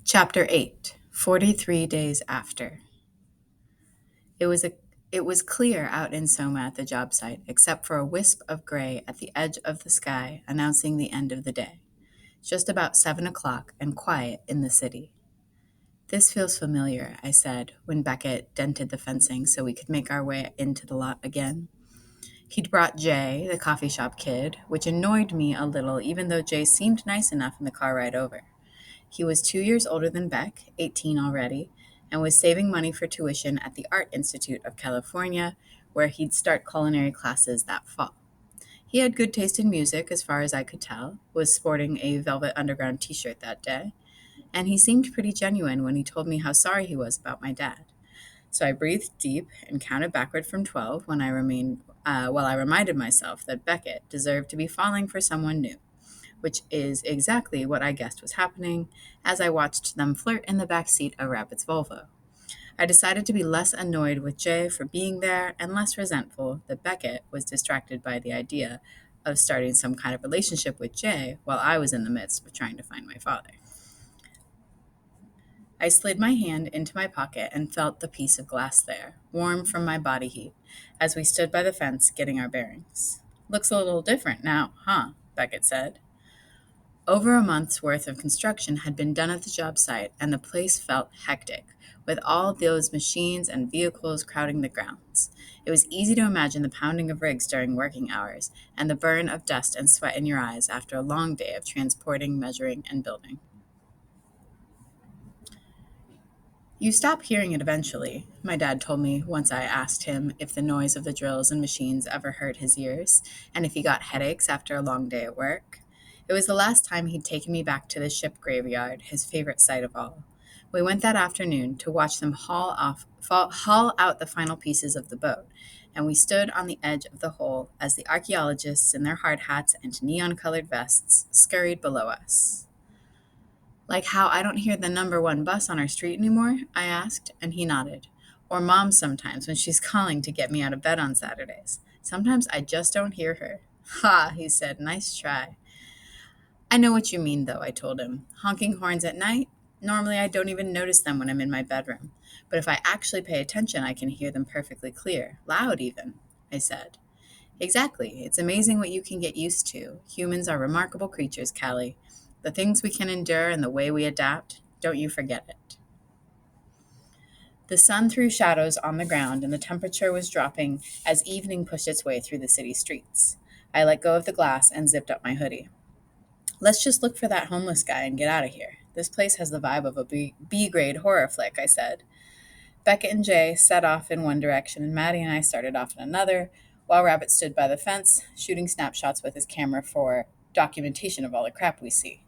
Chapter 8, 43 Days After. It was a it was clear out in Soma at the job site, except for a wisp of gray at the edge of the sky announcing the end of the day. Just about 7 o'clock and quiet in the city. This feels familiar, I said, when Beckett dented the fencing so we could make our way into the lot again. He'd brought Jay, the coffee shop kid, which annoyed me a little, even though Jay seemed nice enough in the car ride over. He was 2 years older than Beck, 18 already, and was saving money for tuition at the Art Institute of California, where he'd start culinary classes that fall. He had good taste in music, as far as I could tell, was sporting a Velvet Underground t-shirt that day, and he seemed pretty genuine when he told me how sorry he was about my dad. So I breathed deep and counted backward from 12 while I reminded myself that Beckett deserved to be falling for someone new, which is exactly what I guessed was happening as I watched them flirt in the back seat of Rabbit's Volvo. I decided to be less annoyed with Jay for being there and less resentful that Beckett was distracted by the idea of starting some kind of relationship with Jay while I was in the midst of trying to find my father. I slid my hand into my pocket and felt the piece of glass there, warm from my body heat, as we stood by the fence getting our bearings. Looks a little different now, huh? Beckett said. Over a month's worth of construction had been done at the job site, and the place felt hectic, with all those machines and vehicles crowding the grounds. It was easy to imagine the pounding of rigs during working hours, and the burn of dust and sweat in your eyes after a long day of transporting, measuring, and building. You stop hearing it eventually, my dad told me once I asked him if the noise of the drills and machines ever hurt his ears, and if he got headaches after a long day at work. It was the last time he'd taken me back to the ship graveyard, his favorite sight of all. We went that afternoon to watch them haul out the final pieces of the boat, and we stood on the edge of the hole as the archaeologists in their hard hats and neon-colored vests scurried below us. Like how I don't hear the number one bus on our street anymore? I asked, and he nodded. Or mom sometimes when she's calling to get me out of bed on Saturdays. Sometimes I just don't hear her. Ha, he said, nice try. I know what you mean, though, I told him. Honking horns at night? Normally I don't even notice them when I'm in my bedroom. But if I actually pay attention, I can hear them perfectly clear. Loud, even, I said. Exactly. It's amazing what you can get used to. Humans are remarkable creatures, Callie. The things we can endure and the way we adapt, don't you forget it. The sun threw shadows on the ground and the temperature was dropping as evening pushed its way through the city streets. I let go of the glass and zipped up my hoodie. Let's just look for that homeless guy and get out of here. This place has the vibe of a B-grade horror flick, I said. Becca and Jay set off in one direction, and Maddie and I started off in another, while Rabbit stood by the fence, shooting snapshots with his camera for documentation of all the crap we see.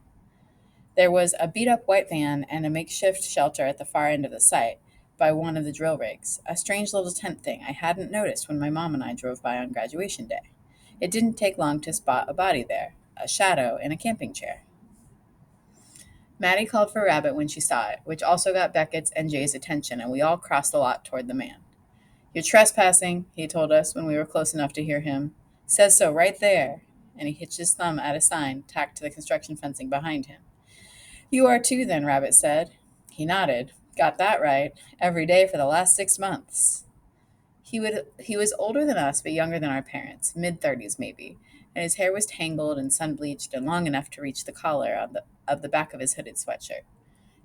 There was a beat-up white van and a makeshift shelter at the far end of the site by one of the drill rigs, a strange little tent thing I hadn't noticed when my mom and I drove by on graduation day. It didn't take long to spot a body there, a shadow in a camping chair. Maddie called for Rabbit when she saw it, which also got Beckett's and Jay's attention, and we all crossed the lot toward the man. You're trespassing, he told us when we were close enough to hear him. Says so right there. And he hitched his thumb at a sign tacked to the construction fencing behind him. You are too, then, Rabbit said. He nodded. Got that right. Every day for the last 6 months. He was older than us, but younger than our parents, mid-30s maybe, and his hair was tangled and sun-bleached and long enough to reach the collar of the back of his hooded sweatshirt.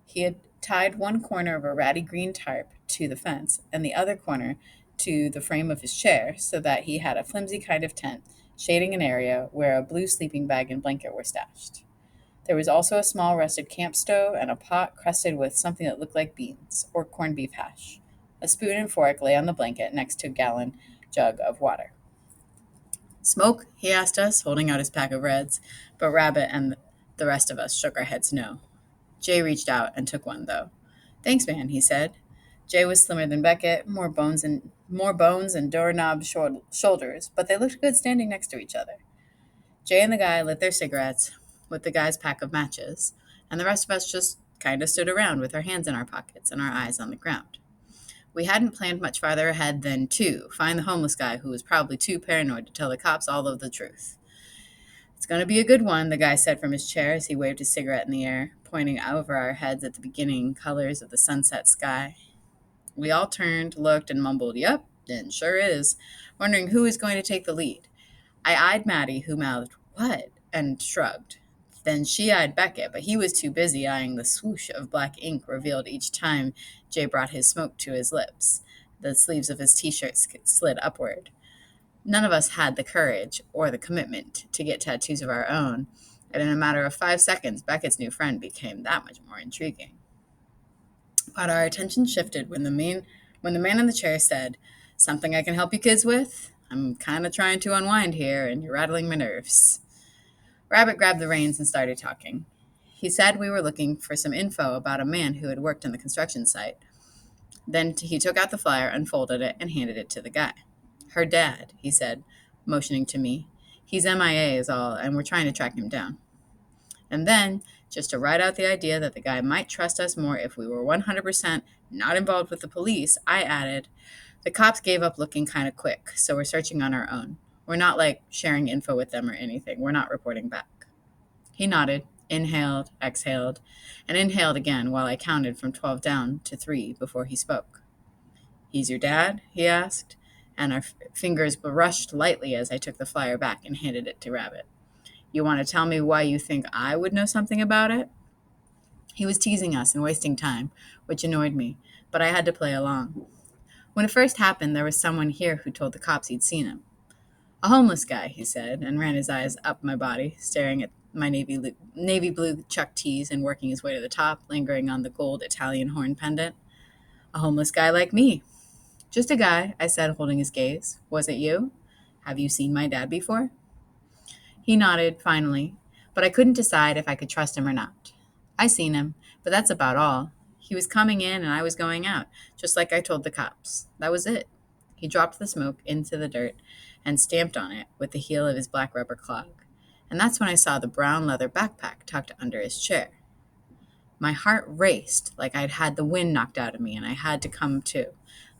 He had tied one corner of a ratty green tarp to the fence and the other corner to the frame of his chair so that he had a flimsy kind of tent shading an area where a blue sleeping bag and blanket were stashed. There was also a small rusted camp stove and a pot crusted with something that looked like beans or corned beef hash. A spoon and fork lay on the blanket next to a gallon jug of water. Smoke? He asked us, holding out his pack of Reds, but Rabbit and the rest of us shook our heads no. Jay reached out and took one, though. Thanks, man, he said. Jay was slimmer than Beckett, more bones and doorknob shoulders, but they looked good standing next to each other. Jay and the guy lit their cigarettes with the guy's pack of matches, and the rest of us just kind of stood around with our hands in our pockets and our eyes on the ground. We hadn't planned much farther ahead than to find the homeless guy who was probably too paranoid to tell the cops all of the truth. It's going to be a good one, the guy said from his chair as he waved his cigarette in the air, pointing over our heads at the beginning colors of the sunset sky. We all turned, looked, and mumbled, "Yep, and sure is," wondering who was going to take the lead. I eyed Maddie, who mouthed, "What?" and shrugged. Then she eyed Beckett, but he was too busy eyeing the swoosh of black ink revealed each time Jay brought his smoke to his lips. The sleeves of his t-shirt slid upward. None of us had the courage or the commitment to get tattoos of our own, and in a matter of 5 seconds, Beckett's new friend became that much more intriguing. But our attention shifted when the man in the chair said, "Something I can help you kids with? I'm kind of trying to unwind here, and you're rattling my nerves." Rabbit grabbed the reins and started talking. He said we were looking for some info about a man who had worked on the construction site. Then he took out the flyer, unfolded it, and handed it to the guy. "Her dad," he said, motioning to me. "He's MIA is all, and we're trying to track him down." And then, just to ride out the idea that the guy might trust us more if we were 100% not involved with the police, I added, "The cops gave up looking kind of quick, so we're searching on our own. We're not like sharing info with them or anything. We're not reporting back." He nodded, inhaled, exhaled, and inhaled again while I counted from 12 down to 3 before he spoke. "He's your dad?" he asked, and our fingers brushed lightly as I took the flyer back and handed it to Rabbit. "You want to tell me why you think I would know something about it?" He was teasing us and wasting time, which annoyed me, but I had to play along. "When it first happened, there was someone here who told the cops he'd seen him. A homeless guy," he said, and ran his eyes up my body, staring at my navy blue Chuck tees and working his way to the top, lingering on the gold Italian horn pendant. "A homeless guy like me." "Just a guy," I said, holding his gaze. "Was it you? Have you seen my dad before?" He nodded, finally, but I couldn't decide if I could trust him or not. "I seen him, but that's about all. He was coming in and I was going out, just like I told the cops. That was it." He dropped the smoke into the dirt and stamped on it with the heel of his black rubber clog. And that's when I saw the brown leather backpack tucked under his chair. My heart raced like I'd had the wind knocked out of me and I had to come to,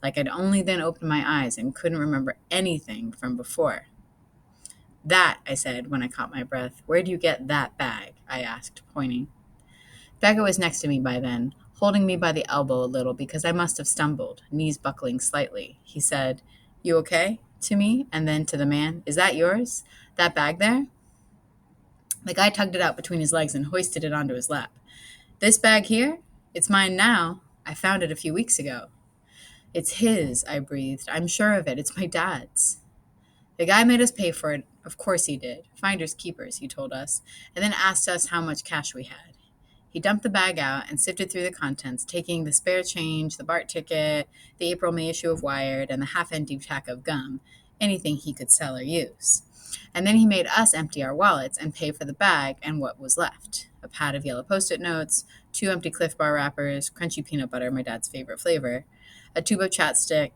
like I'd only then opened my eyes and couldn't remember anything from before. "That," I said when I caught my breath. "Where do you get that bag?" I asked, pointing. Becca was next to me by then, holding me by the elbow a little because I must have stumbled, knees buckling slightly. He said, "You okay?" to me, and then to the man, "Is that yours? That bag there?" The guy tugged it out between his legs and hoisted it onto his lap. "This bag here? It's mine now. I found it a few weeks ago." "It's his," I breathed. "I'm sure of it. It's my dad's." The guy made us pay for it. Of course he did. Finders keepers, he told us, and then asked us how much cash we had. He dumped the bag out and sifted through the contents, taking the spare change, the BART ticket, the April-May issue of Wired, and the half-empty pack of gum, anything he could sell or use. And then he made us empty our wallets and pay for the bag and what was left. A pad of yellow Post-it notes, 2 empty Cliff Bar wrappers, crunchy peanut butter, my dad's favorite flavor, a tube of chapstick,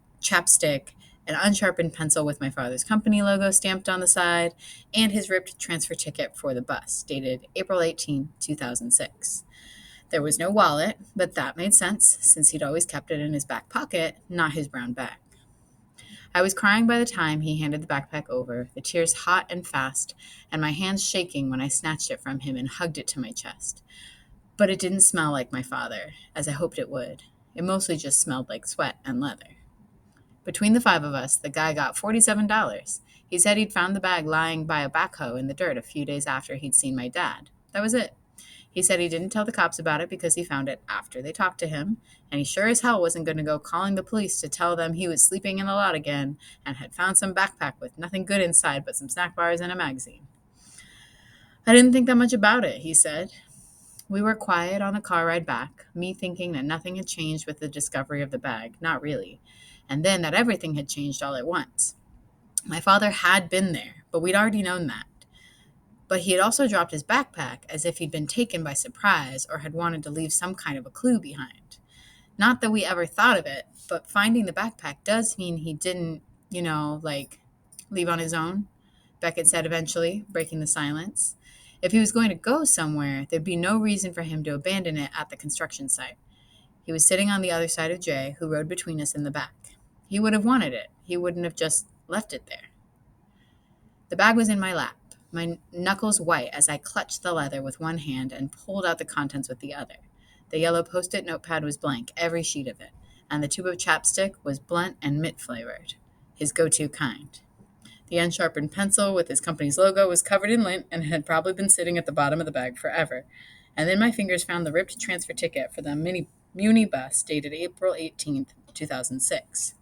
an unsharpened pencil with my father's company logo stamped on the side, and his ripped transfer ticket for the bus, dated April 18, 2006. There was no wallet, but that made sense, since he'd always kept it in his back pocket, not his brown bag. I was crying by the time he handed the backpack over, the tears hot and fast, and my hands shaking when I snatched it from him and hugged it to my chest. But it didn't smell like my father, as I hoped it would. It mostly just smelled like sweat and leather. Between the 5 of us, the guy got $47. He said he'd found the bag lying by a backhoe in the dirt a few days after he'd seen my dad. That was it. He said he didn't tell the cops about it because he found it after they talked to him, and he sure as hell wasn't going to go calling the police to tell them he was sleeping in the lot again and had found some backpack with nothing good inside but some snack bars and a magazine. "I didn't think that much about it," he said. We were quiet on the car ride back, me thinking that nothing had changed with the discovery of the bag, not really, and then that everything had changed all at once. My father had been there, but we'd already known that. But he had also dropped his backpack as if he'd been taken by surprise or had wanted to leave some kind of a clue behind. Not that we ever thought of it, but finding the backpack does mean he didn't, leave on his own, Beckett said eventually, breaking the silence. If he was going to go somewhere, there'd be no reason for him to abandon it at the construction site. He was sitting on the other side of Jay, who rode between us in the back. He would have wanted it. He wouldn't have just left it there. The bag was in my lap. my knuckles white as I clutched the leather with one hand and pulled out the contents with the other. The yellow post-it notepad was blank, every sheet of it, and the tube of chapstick was blunt and mint-flavored, his go-to kind. The unsharpened pencil with his company's logo was covered in lint and had probably been sitting at the bottom of the bag forever. And then my fingers found the ripped transfer ticket for the Muni bus dated April 18th, 2006.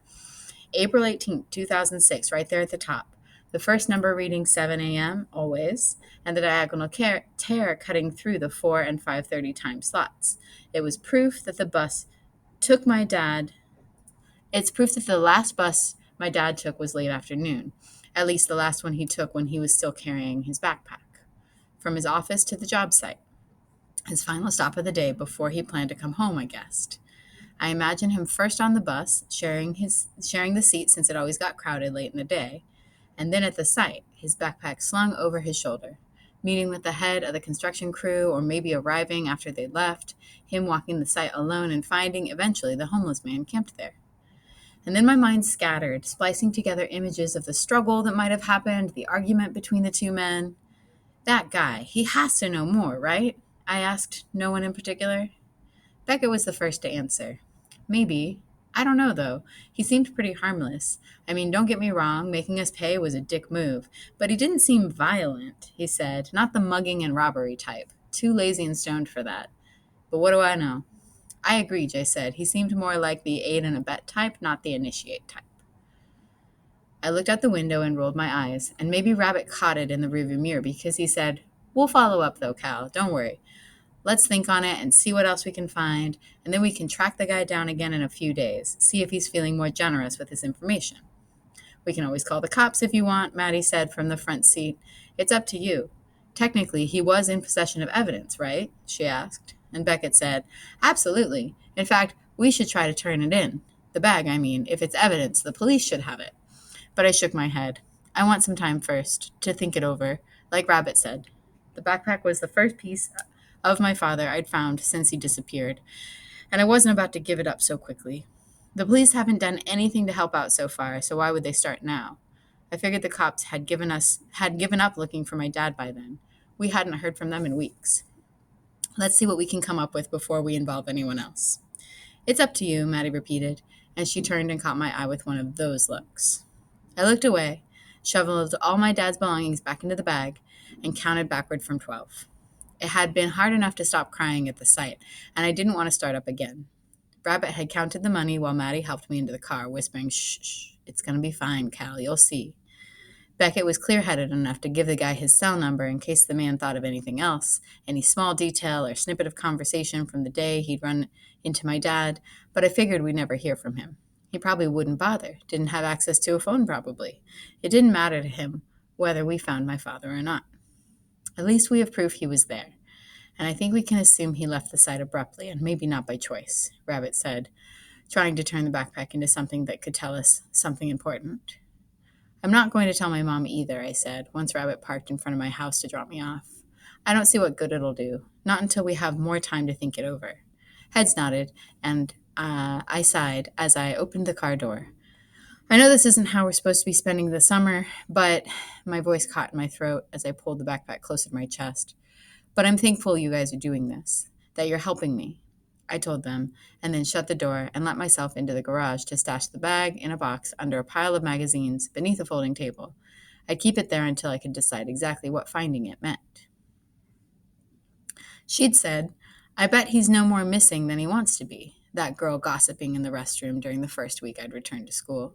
April 18th, 2006, right there at the top. The first number reading 7 a.m., always, and the diagonal tear cutting through the 4 and 5:30 time slots. It was proof that the bus took my dad. It's proof that the last bus my dad took was late afternoon, at least the last one he took when he was still carrying his backpack. From his office to the job site. His final stop of the day before he planned to come home, I guessed. I imagine him first on the bus, sharing the seat since it always got crowded late in the day, and then at the site, his backpack slung over his shoulder, meeting with the head of the construction crew or maybe arriving after they'd left, him walking the site alone and finding eventually the homeless man camped there. And then my mind scattered, splicing together images of the struggle that might have happened, the argument between the two men. That guy, he has to know more, right? I asked no one in particular. Beckett was the first to answer. Maybe. I don't know, though. He seemed pretty harmless. I mean, don't get me wrong, making us pay was a dick move. But he didn't seem violent, he said. Not the mugging and robbery type. Too lazy and stoned for that. But what do I know? I agree, Jay said. He seemed more like the aid and abet type, not the initiate type. I looked out the window and rolled my eyes, and maybe Rabbit caught it in the rearview mirror because he said, "We'll follow up, though, Cal. Don't worry. Let's think on it and see what else we can find, and then we can track the guy down again in a few days, see if he's feeling more generous with his information." "We can always call the cops if you want," Maddie said from the front seat. "It's up to you. Technically, he was in possession of evidence, right?" she asked. And Beckett said, "Absolutely. In fact, we should try to turn it in. The bag, I mean. If it's evidence, the police should have it." But I shook my head. "I want some time first, to think it over, like Rabbit said." The backpack was the first piece of my father I'd found since he disappeared, and I wasn't about to give it up so quickly. The police haven't done anything to help out so far, so why would they start now? I figured the cops had given up looking for my dad by then. We hadn't heard from them in weeks. Let's see what we can come up with before we involve anyone else. "It's up to you," Maddie repeated, and she turned and caught my eye with one of those looks. I looked away, shoveled all my dad's belongings back into the bag, and counted backward from 12. It had been hard enough to stop crying at the sight, and I didn't want to start up again. Rabbit had counted the money while Maddie helped me into the car, whispering, "Shh, shh, it's going to be fine, Cal, you'll see." Beckett was clear-headed enough to give the guy his cell number in case the man thought of anything else, any small detail or snippet of conversation from the day he'd run into my dad, but I figured we'd never hear from him. He probably wouldn't bother, didn't have access to a phone probably. It didn't matter to him whether we found my father or not. At least we have proof he was there, and I think we can assume he left the site abruptly and maybe not by choice, Rabbit said, trying to turn the backpack into something that could tell us something important. "I'm not going to tell my mom either," I said, once Rabbit parked in front of my house to drop me off. "I don't see what good it'll do, not until we have more time to think it over." Heads nodded, and I sighed as I opened the car door. "I know this isn't how we're supposed to be spending the summer, but—" My voice caught in my throat as I pulled the backpack closer to my chest. "But I'm thankful you guys are doing this, that you're helping me," I told them, and then shut the door and let myself into the garage to stash the bag in a box under a pile of magazines beneath a folding table. I'd keep it there until I could decide exactly what finding it meant. She'd said, "I bet he's no more missing than he wants to be," that girl gossiping in the restroom during the first week I'd returned to school.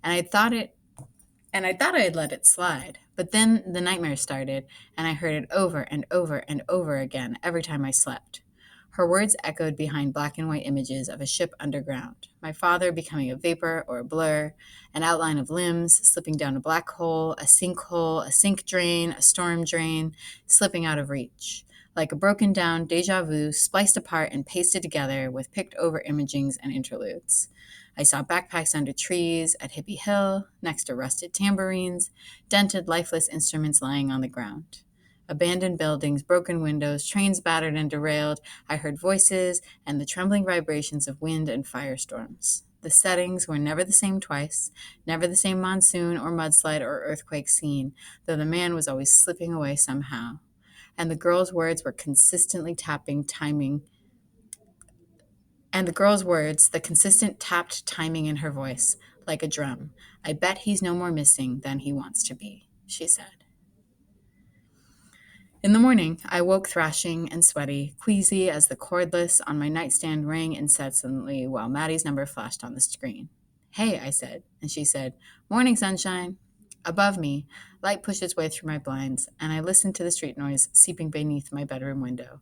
And I thought I'd let it slide, but then the nightmare started, and I heard it over and over and over again every time I slept. Her words echoed behind black and white images of a ship underground, my father becoming a vapor or a blur, an outline of limbs slipping down a black hole, a sinkhole, a sink drain, a storm drain, slipping out of reach, like a broken down deja vu spliced apart and pasted together with picked over imagings and interludes. I saw backpacks under trees at Hippie Hill, next to rusted tambourines, dented, lifeless instruments lying on the ground. Abandoned buildings, broken windows, trains battered and derailed. I heard voices and the trembling vibrations of wind and firestorms. The settings were never the same twice, never the same monsoon or mudslide or earthquake scene, though the man was always slipping away somehow. And the girl's words were consistently tapping timing and the girl's words, the consistent tapped timing in her voice, like a drum. I bet he's no more missing than he wants to be, she said. In the morning, I woke thrashing and sweaty, queasy as the cordless on my nightstand rang incessantly while Maddie's number flashed on the screen. Hey, I said, and she said, Morning, sunshine. Above me, light pushed its way through my blinds, and I listened to the street noise seeping beneath my bedroom window.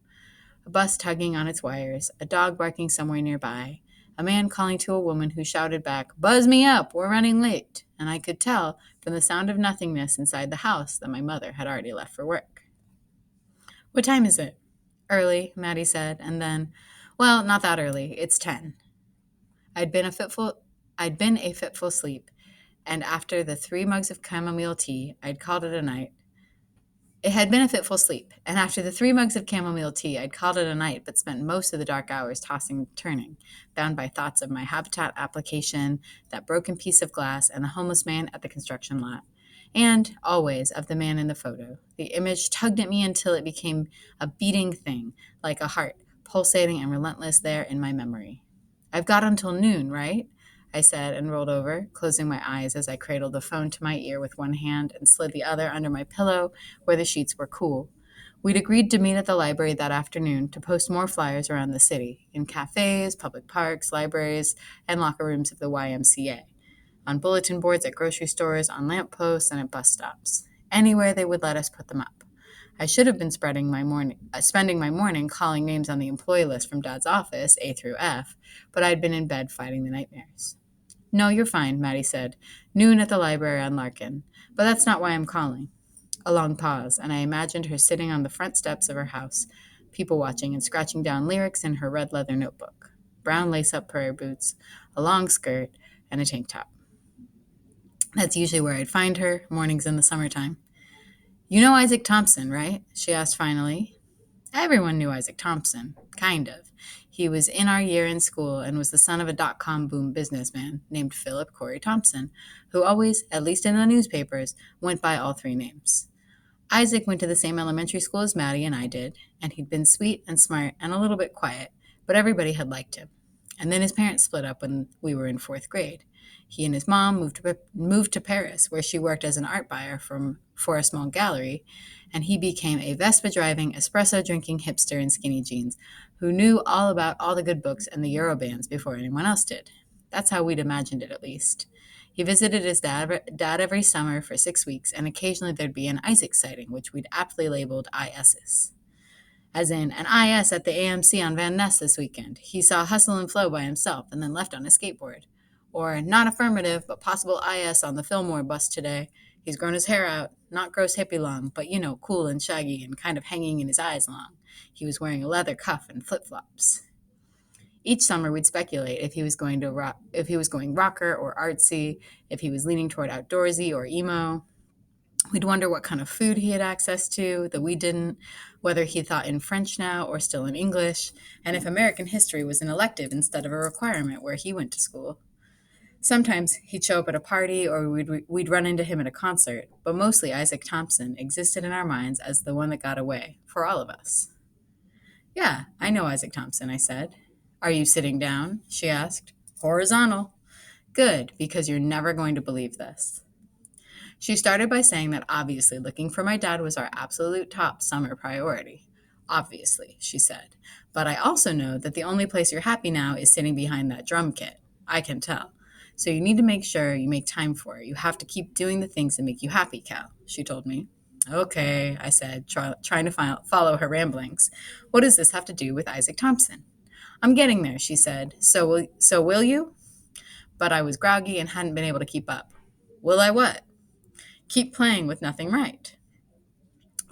A bus tugging on its wires, a dog barking somewhere nearby, a man calling to a woman who shouted back, Buzz me up, we're running late, and I could tell from the sound of nothingness inside the house that my mother had already left for work. What time is it? Early, Maddie said, and then, well, not that early, it's 10. I'd been a fitful sleep, and after the 3 mugs of chamomile tea, I'd called it a night. It had been a fitful sleep, and after the 3 mugs of chamomile tea, I'd called it a night, but spent most of the dark hours tossing and turning, bound by thoughts of my habitat application, that broken piece of glass, and the homeless man at the construction lot. And, always, of the man in the photo. The image tugged at me until it became a beating thing, like a heart, pulsating and relentless there in my memory. I've got until noon, right? I said and rolled over, closing my eyes as I cradled the phone to my ear with one hand and slid the other under my pillow where the sheets were cool. We'd agreed to meet at the library that afternoon to post more flyers around the city, in cafes, public parks, libraries, and locker rooms of the YMCA, on bulletin boards at grocery stores, on lampposts, and at bus stops. Anywhere they would let us put them up. I should have been spending my morning calling names on the employee list from Dad's office, A through F, but I'd been in bed fighting the nightmares. No, you're fine, Maddie said. Noon at the library on Larkin. But that's not why I'm calling. A long pause, and I imagined her sitting on the front steps of her house, people watching and scratching down lyrics in her red leather notebook. Brown lace-up prayer boots, a long skirt, and a tank top. That's usually where I'd find her, mornings in the summertime. You know Isaac Thompson, right? She asked finally. Everyone knew Isaac Thompson, kind of. He was in our year in school and was the son of a dot-com boom businessman named Philip Corey Thompson, who always, at least in the newspapers, went by all 3 names. Isaac went to the same elementary school as Maddie and I did, and he'd been sweet and smart and a little bit quiet, but everybody had liked him. And then his parents split up when we were in 4th grade. He and his mom moved to Paris, where she worked as an art buyer for a small gallery, and he became a Vespa-driving, espresso-drinking hipster in skinny jeans who knew all about all the good books and the Eurobands before anyone else did. That's how we'd imagined it, at least. He visited his dad every summer for 6 weeks, and occasionally there'd be an Isaac sighting, which we'd aptly labeled ISs. As in, an IS at the AMC on Van Ness this weekend. He saw Hustle and Flow by himself and then left on his skateboard. Or, not affirmative, but possible IS on the Fillmore bus today. He's grown his hair out, not gross hippie long, but cool and shaggy and kind of hanging in his eyes long. He was wearing a leather cuff and flip-flops. Each summer we'd speculate if he was going rocker or artsy, if he was leaning toward outdoorsy or emo. We'd wonder what kind of food he had access to that we didn't, whether he thought in French now or still in English, and if American history was an elective instead of a requirement where he went to school. Sometimes he'd show up at a party or we'd run into him at a concert, but mostly Isaac Thompson existed in our minds as the one that got away, for all of us. Yeah, I know Isaac Thompson, I said. Are you sitting down? She asked. Horizontal. Good, because you're never going to believe this. She started by saying that obviously looking for my dad was our absolute top summer priority. Obviously, she said. But I also know that the only place you're happy now is sitting behind that drum kit. I can tell. So you need to make sure you make time for it. You have to keep doing the things that make you happy, Cal, she told me. Okay, I said, trying to follow her ramblings. What does this have to do with Isaac Thompson? I'm getting there, she said. So will you? But I was groggy and hadn't been able to keep up. Will I what? Keep playing with nothing right.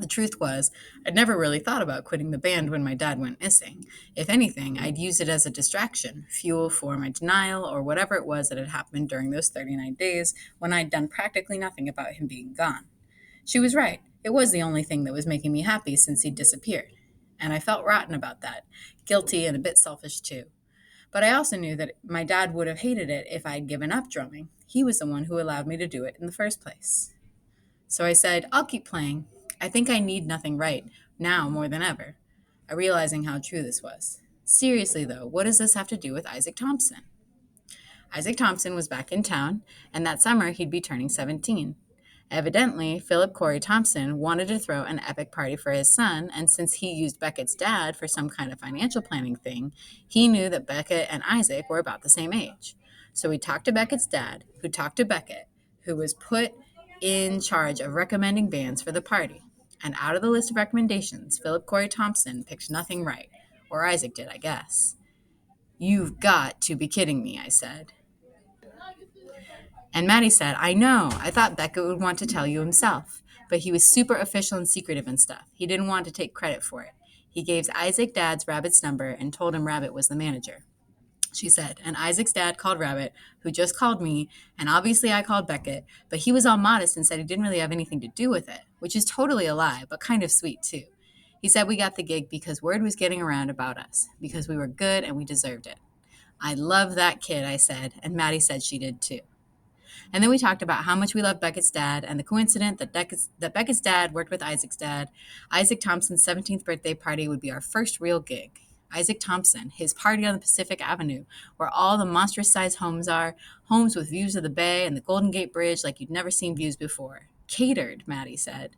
The truth was, I'd never really thought about quitting the band when my dad went missing. If anything, I'd used it as a distraction, fuel for my denial, or whatever it was that had happened during those 39 days when I'd done practically nothing about him being gone. She was right. It was the only thing that was making me happy since he'd disappeared. And I felt rotten about that, guilty and a bit selfish too. But I also knew that my dad would have hated it if I'd given up drumming. He was the one who allowed me to do it in the first place. So I said, I'll keep playing. I think I need nothing right, now more than ever. Realizing how true this was. Seriously, though, what does this have to do with Isaac Thompson? Isaac Thompson was back in town, and that summer he'd be turning 17. Evidently, Philip Corey Thompson wanted to throw an epic party for his son, and since he used Beckett's dad for some kind of financial planning thing, he knew that Beckett and Isaac were about the same age. So he talked to Beckett's dad, who talked to Beckett, who was put in charge of recommending bands for the party. And out of the list of recommendations, Philip Corey Thompson picked Nothing Right, or Isaac did, I guess. You've got to be kidding me, I said. And Maddie said, I know. I thought Beckett would want to tell you himself. But he was super official and secretive and stuff. He didn't want to take credit for it. He gave Isaac Dad's Rabbit's number and told him Rabbit was the manager. She said, and Isaac's dad called Rabbit, who just called me, and obviously I called Beckett, but he was all modest and said he didn't really have anything to do with it, which is totally a lie, but kind of sweet too. He said we got the gig because word was getting around about us, because we were good and we deserved it. I love that kid, I said, and Maddie said she did too. And then we talked about how much we loved Beckett's dad and the coincidence that Beckett's dad worked with Isaac's dad. Isaac Thompson's 17th birthday party would be our first real gig. Isaac Thompson, his party on the Pacific Avenue, where all the monstrous-sized homes are, homes with views of the bay and the Golden Gate Bridge like you'd never seen views before. Catered, Maddie said.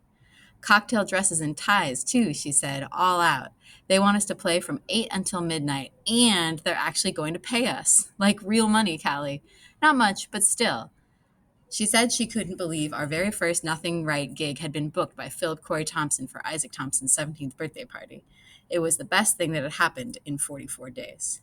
Cocktail dresses and ties, too, she said, all out. They want us to play from 8 until midnight, and they're actually going to pay us. Like real money, Callie. Not much, but still. She said she couldn't believe our very first Nothing Right gig had been booked by Philip Corey Thompson for Isaac Thompson's 17th birthday party. It was the best thing that had happened in 44 days.